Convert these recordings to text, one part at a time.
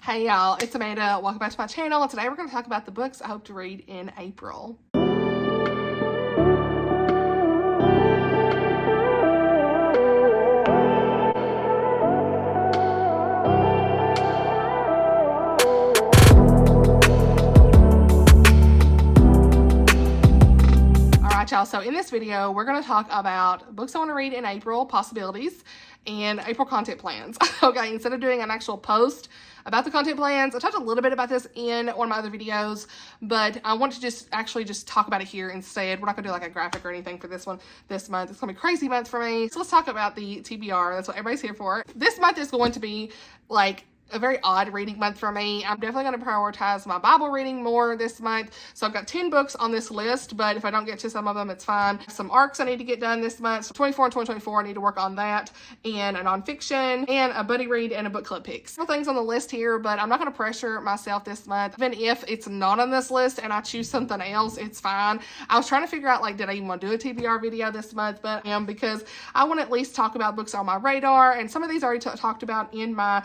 Hey y'all, it's Amanda. Welcome back to my channel. And today we're going to talk about the books I hope to read in April. Alright y'all, so in this video we're going to talk about books I want to read in April, possibilities, and April content plans. Okay, instead of doing an actual post about the content plans, I talked a little bit about this in one of my other videos, but I want to just talk about it here instead. We're not gonna do like a graphic or anything for this one this month. It's gonna be a crazy month for me. So let's talk about the TBR. That's what everybody's here for. This month is going to be like a very odd reading month for me. I'm definitely going to prioritize my Bible reading more this month. So I've got 10 books on this list, but if I don't get to some of them, it's fine. Some arcs I need to get done this month. So 24 and 2024, I need to work on that, and a nonfiction, and a buddy read, and a book club picks. Several things on the list here, but I'm not going to pressure myself this month. Even if it's not on this list and I choose something else, it's fine. I was trying to figure out, like, did I even want to do a TBR video this month? But because I want to at least talk about books on my radar, and some of these I already talked about in my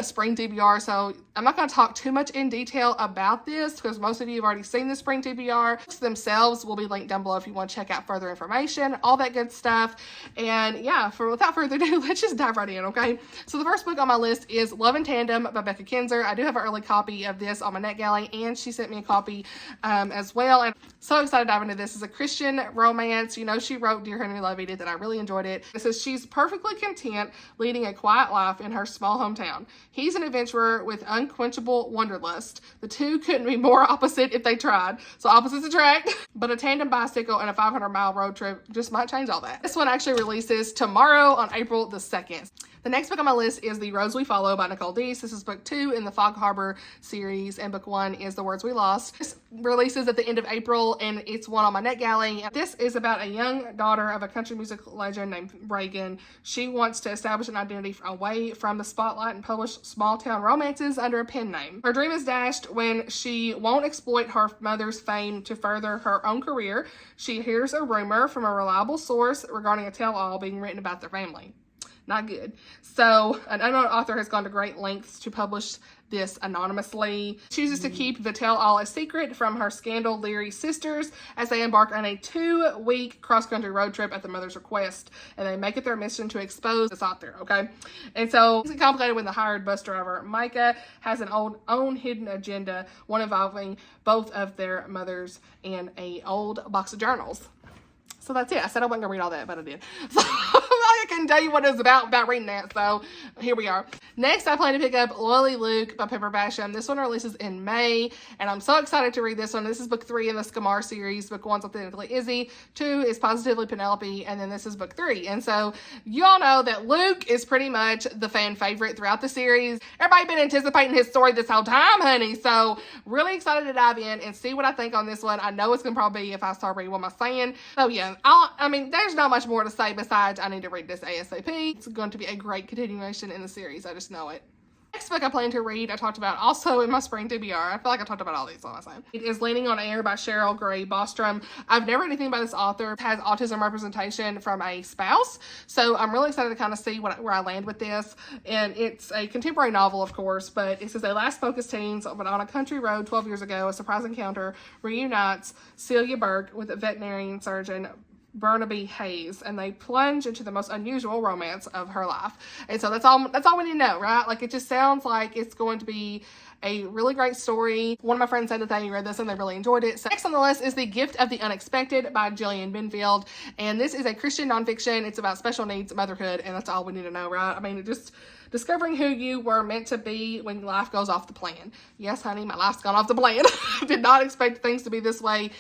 spring TBR, so I'm not going to talk too much in detail about this because most of you have already seen the spring TBR. Books themselves will be linked down below if you want to check out further information, all that good stuff. And yeah, without further ado, let's just dive right in, okay? So the first book on my list is Love in Tandem by Becca Kinzer. I do have an early copy of this on my NetGalley, and she sent me a copy as well. And so excited to dive into this. It's a Christian romance. You know, she wrote Dear Henry Love Edith, and I really enjoyed it. It says she's perfectly content leading a quiet life in her small hometown. He's an adventurer with unquenchable wanderlust. The two couldn't be more opposite if they tried. So opposites attract. But a tandem bicycle and a 500-mile road trip just might change all that. This one actually releases tomorrow on April the 2nd. The next book on my list is The Rose We Follow by Nicole Deese. This is book 2 in the Fog Harbor series, and book 1 is The Words We Lost. This releases at the end of April, and it's one on my NetGalley. This is about a young daughter of a country music legend named Reagan. She wants to establish an identity away from the spotlight and publish small-town romances under a pen name. Her dream is dashed when she won't exploit her mother's fame to further her own career. She hears a rumor from a reliable source regarding a tell-all being written about their family. Not good. So an unknown author has gone to great lengths to publish this anonymously. Chooses to keep the tell-all a secret from her scandal-leery sisters as they embark on a 2-week cross-country road trip at the mother's request, and they make it their mission to expose this author, okay? And so it's complicated when the hired bus driver, Micah, has an own hidden agenda, one involving both of their mothers and a old box of journals. So that's it. I said I wasn't gonna read all that, but I did. So I couldn't tell you what it was about reading that. So here we are. Next, I plan to pick up Lily Luke by Pepper Basham. This one releases in May, and I'm so excited to read this one. This is book 3 in the Scamar series. Book 1's Authentically Izzy, 2 is Positively Penelope, and then this is book 3. And so you all know that Luke is pretty much the fan favorite throughout the series. Everybody been anticipating his story this whole time, honey. So really excited to dive in and see what I think on this one. I know it's gonna probably be if I start reading what am I saying. So yeah, I mean, there's not much more to say besides I need to read this ASAP. It's going to be a great continuation in the series. I just know it. Next book I plan to read, I talked about also in my spring TBR. I feel like I talked about all these all the time. It is Leaning on Air by Cheryl Bostrom. I've never read anything by this author. It has autism representation from a spouse. So I'm really excited to kind of see where I land with this. And it's a contemporary novel, of course, but it says they last spoke as teens, but on a country road 12 years ago, a surprise encounter reunites Celia Burke with a veterinarian surgeon Burnaby Hayes, and they plunge into the most unusual romance of her life. And so that's all we need to know, right? Like, it just sounds like it's going to be a really great story. One of my friends said that they read this and they really enjoyed it. So next on the list is The Gift of the Unexpected by Jillian Benfield, and this is a Christian nonfiction. It's about special needs motherhood, and that's all we need to know, right? I mean, just discovering who you were meant to be when life goes off the plan. Yes, honey, my life's gone off the plan. I did not expect things to be this way,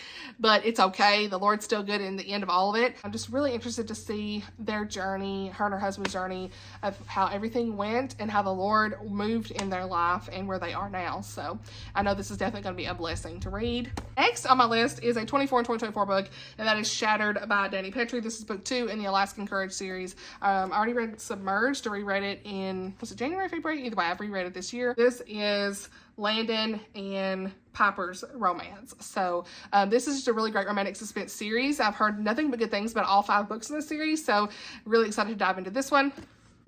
but it's okay. The Lord's still good in the end of all of it. I'm just really interested to see their journey, her and her husband's journey, of how everything went and how the Lord moved in their life and where they are now. So I know this is definitely going to be a blessing to read. Next on my list is a 24 and 2024 book, and that is Shattered by Danny Petrie. This is book 2 in the Alaskan Courage series. I already read Submerged. I reread it in, was it January, February? Either way, I've reread it this year. This is Landon and Piper's romance. So this is just a really great romantic suspense series. I've heard nothing but good things about all 5 books in the series, so really excited to dive into this one.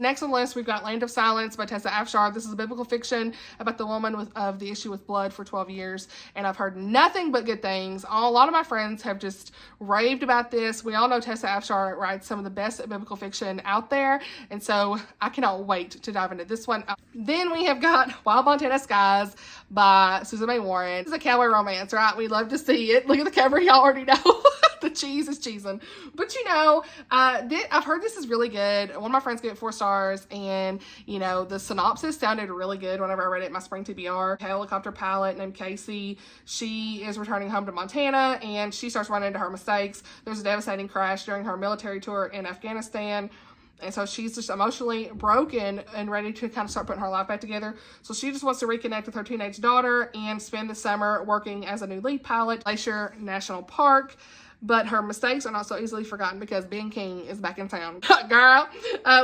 Next on the list, we've got Land of Silence by Tessa Afshar. This is a biblical fiction about the woman of the issue with blood for 12 years, and I've heard nothing but good things. A lot of my friends have just raved about this. We all know Tessa Afshar writes some of the best biblical fiction out there, and so I cannot wait to dive into this one. Then we have got Wild Montana Skies by Susan May Warren. It's a cowboy romance, right? We love to see it. Look at the cover, y'all already know. The cheese is cheesing. But you know, I've heard this is really good. One of my friends gave it 4 stars, and you know, the synopsis sounded really good whenever I read it in my spring TBR. A helicopter pilot named Casey, she is returning home to Montana, and she starts running into her mistakes. There's a devastating crash during her military tour in Afghanistan. And so she's just emotionally broken and ready to kind of start putting her life back together. So she just wants to reconnect with her teenage daughter and spend the summer working as a new lead pilot at Glacier National Park. But her mistakes are not so easily forgotten because Ben King is back in town. Girl,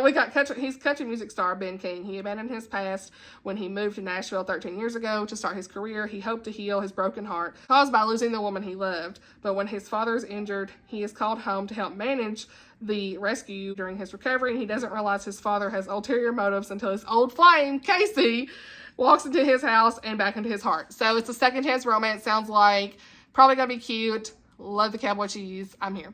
we got he's country music star Ben King. He abandoned his past when he moved to Nashville 13 years ago to start his career. He hoped to heal his broken heart caused by losing the woman he loved. But when his father is injured, he is called home to help manage the rescue during his recovery. And he doesn't realize his father has ulterior motives until his old flame, Casey, walks into his house and back into his heart. So it's a second chance romance. Sounds like probably gonna be cute. Love the cowboy cheese. I'm here.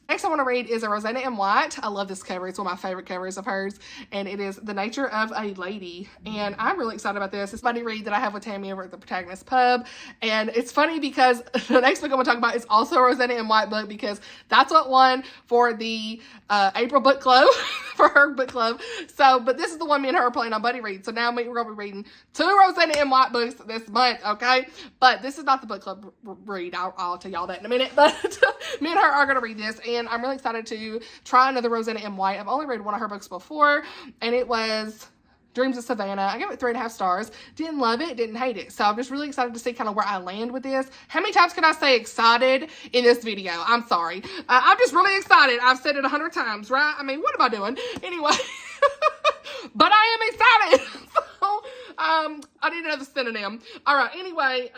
Next I want to read is a Roseanna M. White. I love this cover. It's one of my favorite covers of hers, and it is The Nature of a Lady, and I'm really excited about this. It's a buddy read that I have with Tammy over at the Protagonist Pub, and it's funny because the next book I'm going to talk about is also a Roseanna M. White book because that's what won for the April book club, for her book club. So, but this is the one me and her are playing on buddy read, so now we're going to be reading 2 Roseanna M. White books this month, okay? But this is not the book club read. I'll tell y'all that in a minute, but me and her are going to read this, and I'm really excited to try another Roseanna M. White. I've only read one of her books before, and it was Dreams of Savannah. I gave it 3.5 stars. Didn't love it, didn't hate it. So I'm just really excited to see kind of where I land with this. How many times can I say excited in this video? I'm sorry. I'm just really excited. I've said it 100 times, right? I mean, what am I doing? Anyway, but I am excited. So, I need another synonym. All right, anyway.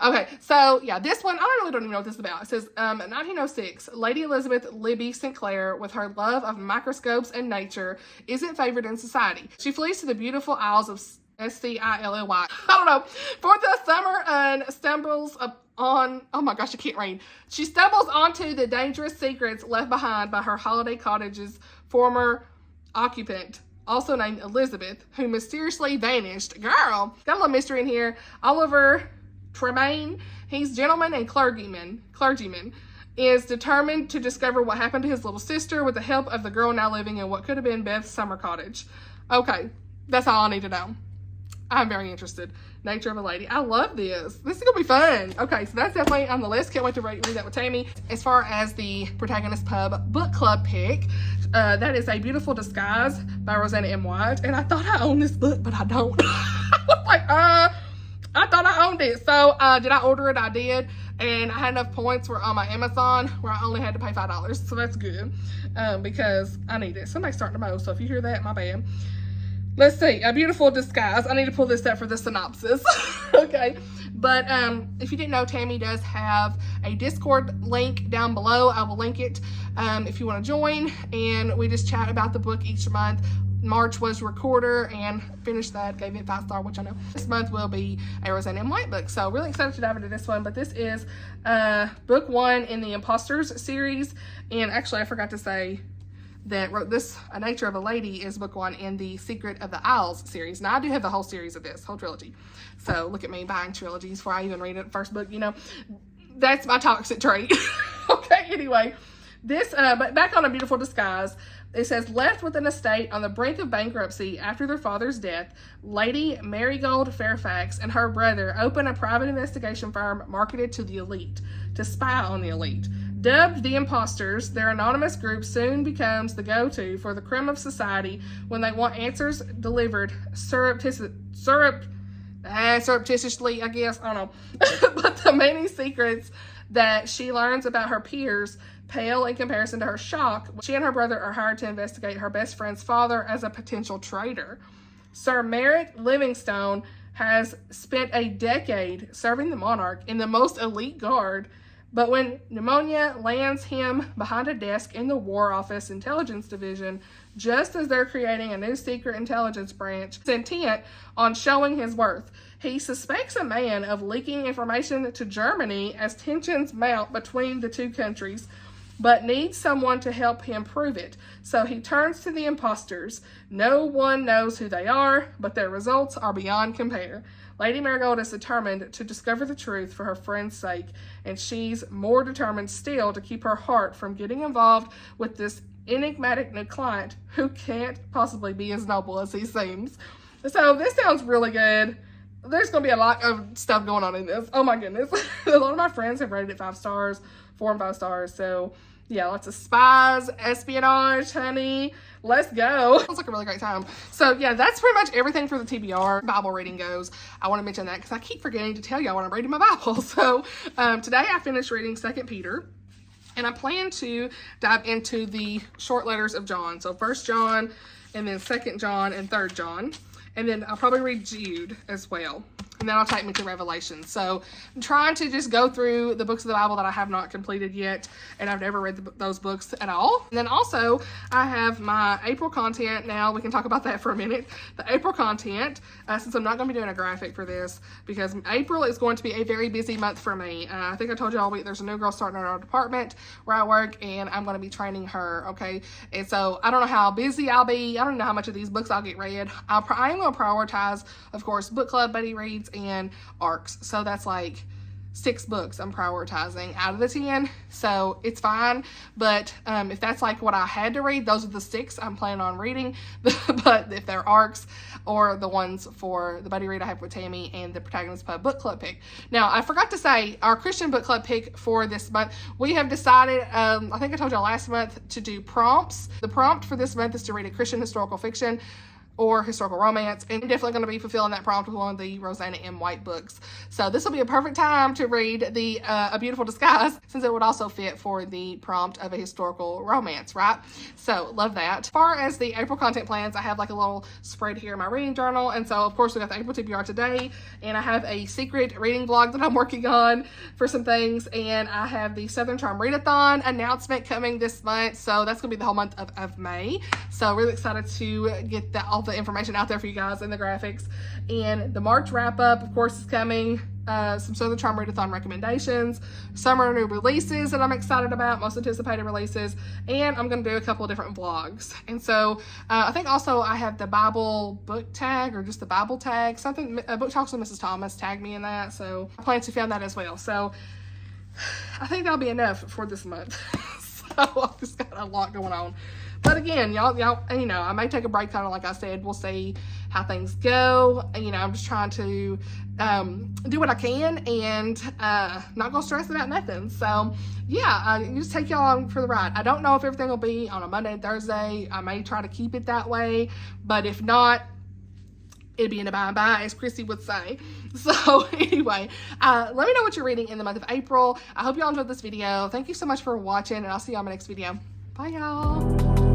Okay, so yeah, this one, I really don't even know what this is about. It says, 1906, Lady Elizabeth Libby Sinclair, with her love of microscopes and nature, isn't favored in society. She flees to the beautiful Isles of Scilly. I don't know, for the summer and stumbles on, oh my gosh, I can't read. She stumbles onto the dangerous secrets left behind by her holiday cottage's former occupant, also named Elizabeth, who mysteriously vanished. Girl, got a little mystery in here. Oliver Tremaine, he's gentleman and clergyman, is determined to discover what happened to his little sister with the help of the girl now living in what could have been Beth's summer cottage. Okay, that's all I need to know. I'm very interested. Nature of a Lady. I love this. This is gonna be fun. Okay, so that's definitely on the list. Can't wait to read that with Tammy. As far as the Protagonist Pub book club pick, that is A Beautiful Disguise by Roseanna M. White. And I thought I owned this book, but I don't. I was like, I thought I owned it. So did I order it? I did. And I had enough points on my Amazon where I only had to pay $5. So that's good because I need it. Somebody's starting to mow. So if you hear that, my bad. Let's see, A Beautiful Disguise. I need to pull this up for the synopsis. Okay, but if you didn't know, Tammy does have a Discord link down below. I will link it if you want to join, and we just chat about the book each month. March was Recorder, and finished that, gave it 5 stars, which I know. This month will be a Roseanna M. White book, so really excited to dive into this one. But this is book 1 in the Imposters series, and actually I forgot to say that A Nature of a Lady is book 1 in the Secret of the Isles series. Now I do have the whole series of this, whole trilogy. So look at me buying trilogies before I even read it first book, you know. That's my toxic trait. Okay, anyway. This, but back on A Beautiful Disguise, it says, left with an estate on the brink of bankruptcy after their father's death, Lady Marigold Fairfax and her brother open a private investigation firm marketed to the elite, to spy on the elite. Dubbed the Imposters, their anonymous group soon becomes the go-to for the creme of society when they want answers delivered surreptitiously, I guess, I don't know. But the many secrets that she learns about her peers pale in comparison to her shock. She and her brother are hired to investigate her best friend's father as a potential traitor. Sir Merrick Livingstone has spent a decade serving the monarch in the most elite guard But when pneumonia lands him behind a desk in the War Office Intelligence Division, just as they're creating a new secret intelligence branch intent on showing his worth, he suspects a man of leaking information to Germany as tensions mount between the two countries, but needs someone to help him prove it. So he turns to the imposters. No one knows who they are, but their results are beyond compare. Lady Marigold is determined to discover the truth for her friend's sake, and she's more determined still to keep her heart from getting involved with this enigmatic new client who can't possibly be as noble as he seems. So this sounds really good. There's going to be a lot of stuff going on in this. Oh my goodness. A lot of my friends have rated it 5 stars, 4 and 5 stars. So yeah, lots of spies, espionage, honey. Let's go. Sounds like a really great time. So yeah, that's pretty much everything for the TBR Bible reading goes. I want to mention that because I keep forgetting to tell y'all when I'm reading my Bible. So today I finished reading 2 Peter. And I plan to dive into the short letters of John. So 1 John, and then 2 John, and 3 John. And then I'll probably read Jude as well. And that'll take me to Revelation. So I'm trying to just go through the books of the Bible that I have not completed yet. And I've never read those books at all. And then also I have my April content. Now we can talk about that for a minute. The April content, since I'm not going to be doing a graphic for this, because April is going to be a very busy month for me. I think I told you all week there's a new girl starting in our department where I work, and I'm going to be training her. Okay. And so I don't know how busy I'll be. I don't know how much of these books I'll get read. I am going to prioritize, of course, book club, buddy reads, and ARCs. So that's like 6 books I'm prioritizing out of the 10. So it's fine. But if that's like what I had to read, those are the 6 I'm planning on reading. But if they're ARCs or the ones for the buddy read I have with Tammy and the Protagonist Pub book club pick. Now, I forgot to say our Christian book club pick for this month, we have decided, I think I told y'all last month, to do prompts. The prompt for this month is to read a Christian historical fiction or historical romance, and I'm definitely going to be fulfilling that prompt with one of the Roseanna M. White books. So this will be a perfect time to read the A Beautiful Disguise, since it would also fit for the prompt of a historical romance, right? So love that. As far as the April content plans, I have like a little spread here in my reading journal, and so of course we got the April TBR today, and I have a secret reading vlog that I'm working on for some things, and I have the Southern Charm Readathon announcement coming this month, so that's going to be the whole month of May. So really excited to get all the information out there for you guys in the graphics. And the March wrap up, of course, is coming. Some Southern Charm Readathon recommendations, summer new releases that I'm excited about, most anticipated releases, and I'm going to do a couple of different vlogs. And so I think also I have the Bible book tag, or just the Bible tag, something, Book Talks with Mrs. Thomas tagged me in that, so I plan to film that as well. So I think that'll be enough for this month. So I've just got a lot going on. But again, y'all, you know, I may take a break, kind of like I said. We'll see how things go. You know, I'm just trying to do what I can and not go stress about nothing. So yeah, just take y'all on for the ride. I don't know if everything will be on a Monday and Thursday. I may try to keep it that way, but if not, it'd be in a by and by, as Chrissy would say. So anyway, let me know what you're reading in the month of April. I hope y'all enjoyed this video. Thank you so much for watching, and I'll see you on my next video. Bye, y'all.